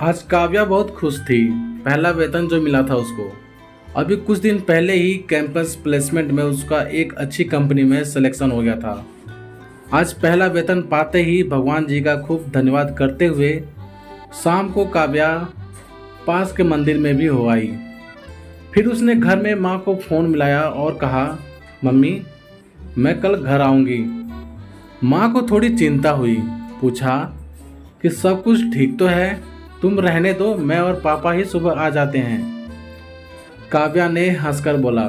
आज काव्या बहुत खुश थी। पहला वेतन जो मिला था उसको अभी कुछ दिन पहले ही कैंपस प्लेसमेंट में उसका एक अच्छी कंपनी में सिलेक्शन हो गया था। आज पहला वेतन पाते ही भगवान जी का खूब धन्यवाद करते हुए शाम को काव्या पास के मंदिर में भी हो आई। फिर उसने घर में माँ को फ़ोन मिलाया और कहा, मम्मी मैं कल घर आऊँगी। माँ को थोड़ी चिंता हुई। पूछा कि सब कुछ ठीक तो है, तुम रहने दो, मैं और पापा ही सुबह आ जाते हैं। काव्या ने हंसकर बोला,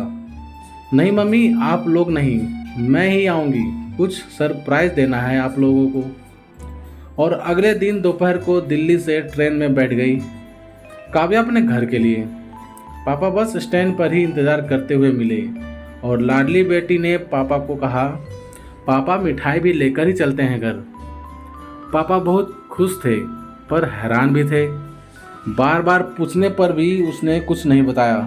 नहीं मम्मी, आप लोग नहीं, मैं ही आऊँगी, कुछ सरप्राइज देना है आप लोगों को। और अगले दिन दोपहर को दिल्ली से ट्रेन में बैठ गई काव्या अपने घर के लिए। पापा बस स्टैंड पर ही इंतज़ार करते हुए मिले और लाडली बेटी ने पापा को कहा, पापा मिठाई भी लेकर ही चलते हैं घर। पापा बहुत खुश थे पर हैरान भी थे। बार बार पूछने पर भी उसने कुछ नहीं बताया।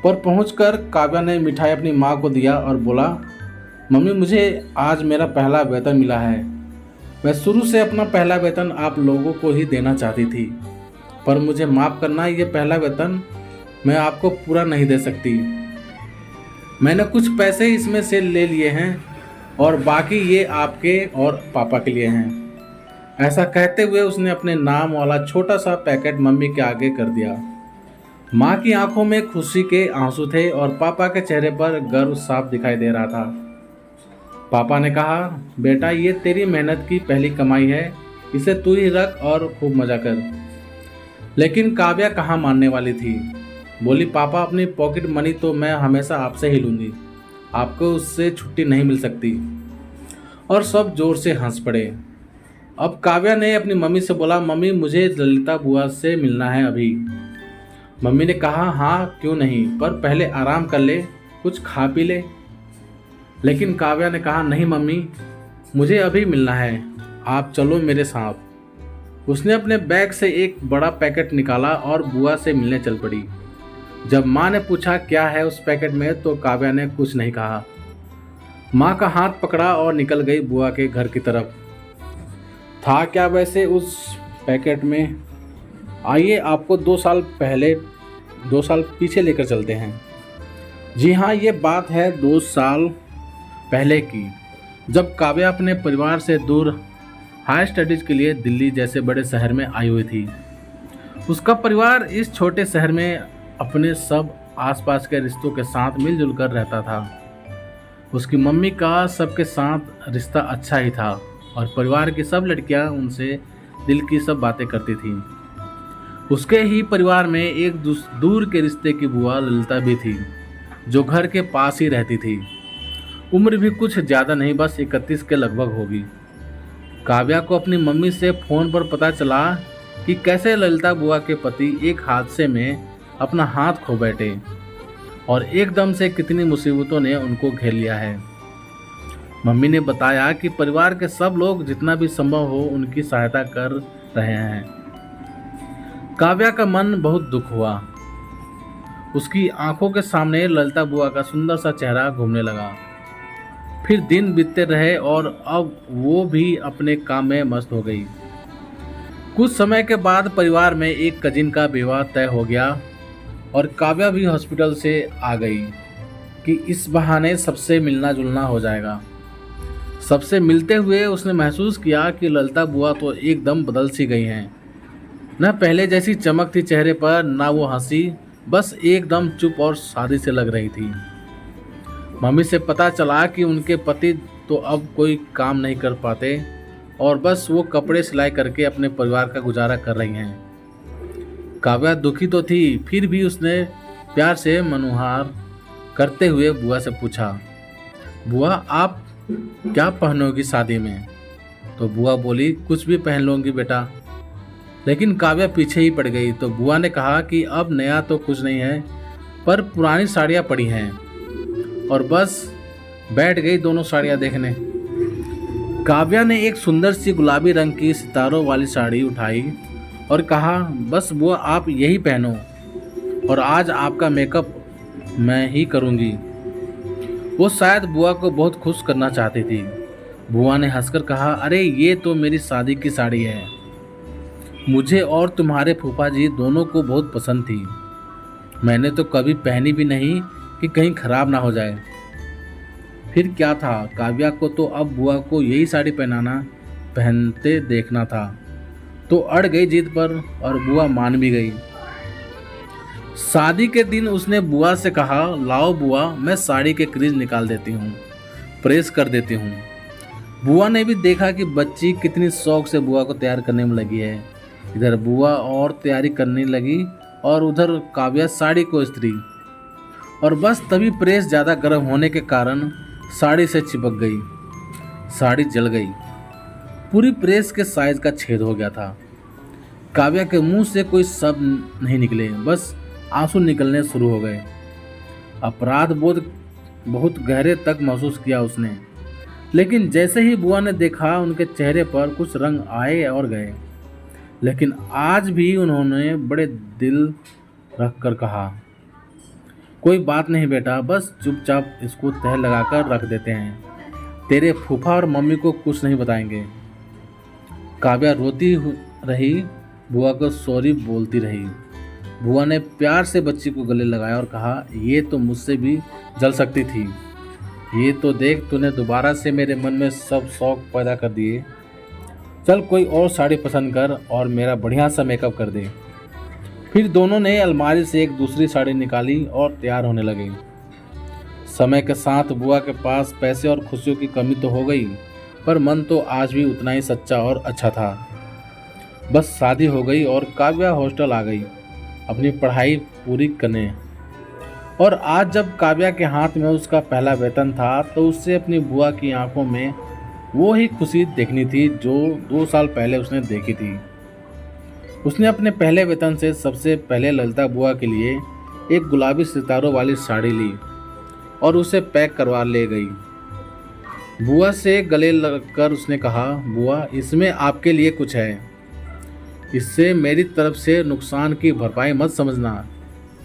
पर पहुंचकर काव्या ने मिठाई अपनी माँ को दिया और बोला, मम्मी मुझे आज मेरा पहला वेतन मिला है। मैं शुरू से अपना पहला वेतन आप लोगों को ही देना चाहती थी, पर मुझे माफ़ करना, ये पहला वेतन मैं आपको पूरा नहीं दे सकती। मैंने कुछ पैसे इसमें से ले लिए हैं और बाकी ये आपके और पापा के लिए हैं। ऐसा कहते हुए उसने अपने नाम वाला छोटा सा पैकेट मम्मी के आगे कर दिया। माँ की आंखों में खुशी के आंसू थे और पापा के चेहरे पर गर्व साफ दिखाई दे रहा था। पापा ने कहा, बेटा ये तेरी मेहनत की पहली कमाई है, इसे तू ही रख और खूब मजा कर। लेकिन काव्या कहाँ मानने वाली थी। बोली, पापा अपनी पॉकेट मनी तो मैं हमेशा आपसे ही लूँगी, आपको उससे छुट्टी नहीं मिल सकती। और सब जोर से हंस पड़े। अब काव्या ने अपनी मम्मी से बोला, मम्मी मुझे ललिता बुआ से मिलना है अभी। मम्मी ने कहा, हाँ क्यों नहीं, पर पहले आराम कर ले, कुछ खा पी ले। लेकिन काव्या ने कहा, नहीं मम्मी मुझे अभी मिलना है, आप चलो मेरे साथ। उसने अपने बैग से एक बड़ा पैकेट निकाला और बुआ से मिलने चल पड़ी। जब माँ ने पूछा क्या है उस पैकेट में, तो काव्या ने कुछ नहीं कहा। माँ का हाथ पकड़ा और निकल गई बुआ के घर की तरफ। था क्या वैसे उस पैकेट में, आइए आपको 2 साल पीछे लेकर चलते हैं। जी हाँ, ये बात है 2 साल पहले की, जब काव्या अपने परिवार से दूर हायर स्टडीज़ के लिए दिल्ली जैसे बड़े शहर में आई हुई थी। उसका परिवार इस छोटे शहर में अपने सब आसपास के रिश्तों के साथ मिलजुल कर रहता था। उसकी मम्मी का सबके साथ रिश्ता अच्छा ही था और परिवार की सब लड़कियां उनसे दिल की सब बातें करती थीं। उसके ही परिवार में एक दूर के रिश्ते की बुआ ललिता भी थी, जो घर के पास ही रहती थी। उम्र भी कुछ ज़्यादा नहीं, बस 31 के लगभग होगी। काव्या को अपनी मम्मी से फ़ोन पर पता चला कि कैसे ललिता बुआ के पति एक हादसे में अपना हाथ खो बैठे और एकदम से कितनी मुसीबतों ने उनको घेर लिया है। मम्मी ने बताया कि परिवार के सब लोग जितना भी संभव हो उनकी सहायता कर रहे हैं। काव्या का मन बहुत दुख हुआ। उसकी आंखों के सामने ललिता बुआ का सुंदर सा चेहरा घूमने लगा। फिर दिन बीतते रहे और अब वो भी अपने काम में मस्त हो गई। कुछ समय के बाद परिवार में एक कजिन का विवाह तय हो गया और काव्या भी हॉस्पिटल से आ गई कि इस बहाने सबसे मिलना जुलना हो जाएगा। सबसे मिलते हुए उसने महसूस किया कि ललिता बुआ तो एकदम बदल सी गई हैं। न पहले जैसी चमक थी चेहरे पर, ना वो हंसी, बस एकदम चुप और सादी से लग रही थी। मम्मी से पता चला कि उनके पति तो अब कोई काम नहीं कर पाते और बस वो कपड़े सिलाई करके अपने परिवार का गुजारा कर रही हैं। काव्या दुखी तो थी, फिर भी उसने प्यार से मनुहार करते हुए बुआ से पूछा, बुआ आप क्या पहनोगी शादी में? तो बुआ बोली, कुछ भी पहन लूँगी बेटा। लेकिन काव्या पीछे ही पड़ गई। तो बुआ ने कहा कि अब नया तो कुछ नहीं है, पर पुरानी साड़ियाँ पड़ी हैं। और बस बैठ गई दोनों साड़ियाँ देखने। काव्या ने एक सुंदर सी गुलाबी रंग की सितारों वाली साड़ी उठाई और कहा, बस बुआ आप यही पहनो और आज आपका मेकअप मैं ही करूँगी। वो शायद बुआ को बहुत खुश करना चाहती थी। बुआ ने हंसकर कहा, अरे ये तो मेरी शादी की साड़ी है। मुझे और तुम्हारे फूफा जी दोनों को बहुत पसंद थी। मैंने तो कभी पहनी भी नहीं कि कहीं खराब ना हो जाए। फिर क्या था, काव्या को तो अब बुआ को यही साड़ी पहनते देखना था, तो अड़ गई जिद पर और बुआ मान भी गई। शादी के दिन उसने बुआ से कहा, लाओ बुआ, मैं साड़ी के क्रीज निकाल देती हूँ, प्रेस कर देती हूँ। बुआ ने भी देखा कि बच्ची कितनी शौक से बुआ को तैयार करने में लगी है। इधर बुआ और तैयारी करने लगी और उधर काव्या साड़ी को इस्त्री। और बस तभी प्रेस ज़्यादा गर्म होने के कारण साड़ी से चिपक गई। साड़ी जल गई। पूरी प्रेस के साइज का छेद हो गया था। काव्या के मुंह से कोई शब्द नहीं निकले, बस आंसू निकलने शुरू हो गए। अपराध बोध बहुत गहरे तक महसूस किया उसने। लेकिन जैसे ही बुआ ने देखा, उनके चेहरे पर कुछ रंग आए और गए। लेकिन आज भी उन्होंने बड़े दिल रख कर कहा, कोई बात नहीं बेटा, बस चुपचाप इसको तह लगाकर रख देते हैं। तेरे फूफा और मम्मी को कुछ नहीं बताएंगे। काव्या रोती रही, बुआ को सॉरी बोलती रही। बुआ ने प्यार से बच्ची को गले लगाया और कहा, ये तो मुझसे भी जल सकती थी। ये तो देख, तूने दोबारा से मेरे मन में सब शौक पैदा कर दिए। चल कोई और साड़ी पसंद कर और मेरा बढ़िया सा मेकअप कर दे। फिर दोनों ने अलमारी से एक दूसरी साड़ी निकाली और तैयार होने लगे। समय के साथ बुआ के पास पैसे और खुशियों की कमी तो हो गई, पर मन तो आज भी उतना ही सच्चा और अच्छा था। बस शादी हो गई और काव्या हॉस्टल आ गई अपनी पढ़ाई पूरी करने। और आज जब काव्या के हाथ में उसका पहला वेतन था, तो उससे अपनी बुआ की आंखों में वो ही खुशी देखनी थी जो 2 साल पहले उसने देखी थी। उसने अपने पहले वेतन से सबसे पहले ललिता बुआ के लिए एक गुलाबी सितारों वाली साड़ी ली और उसे पैक करवा ले गई। बुआ से गले लगकर उसने कहा, बुआ, इसमें आपके लिए कुछ है। इससे मेरी तरफ से नुकसान की भरपाई मत समझना।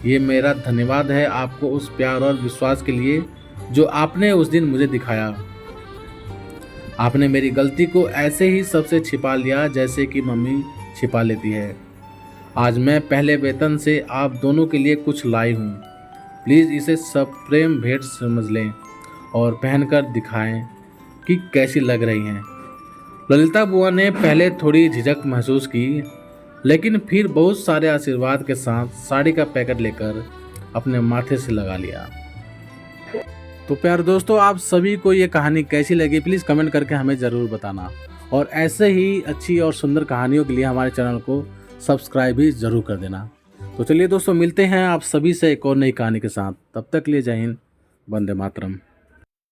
ये मेरा धन्यवाद है आपको उस प्यार और विश्वास के लिए जो आपने उस दिन मुझे दिखाया। आपने मेरी गलती को ऐसे ही सबसे छिपा लिया जैसे कि मम्मी छिपा लेती है। आज मैं पहले वेतन से आप दोनों के लिए कुछ लाई हूँ। प्लीज़ इसे सब प्रेम भेंट समझ लें और पहनकर दिखाएं कि कैसी लग रही हैं। ललिता बुआ ने पहले थोड़ी झिझक महसूस की, लेकिन फिर बहुत सारे आशीर्वाद के साथ साड़ी का पैकेट लेकर अपने माथे से लगा लिया। तो प्यारे दोस्तों, आप सभी को ये कहानी कैसी लगी प्लीज़ कमेंट करके हमें ज़रूर बताना। और ऐसे ही अच्छी और सुंदर कहानियों के लिए हमारे चैनल को सब्सक्राइब भी ज़रूर कर देना। तो चलिए दोस्तों, मिलते हैं आप सभी से एक और नई कहानी के साथ। तब तक के लिए जय हिंद, वंदे मातरम।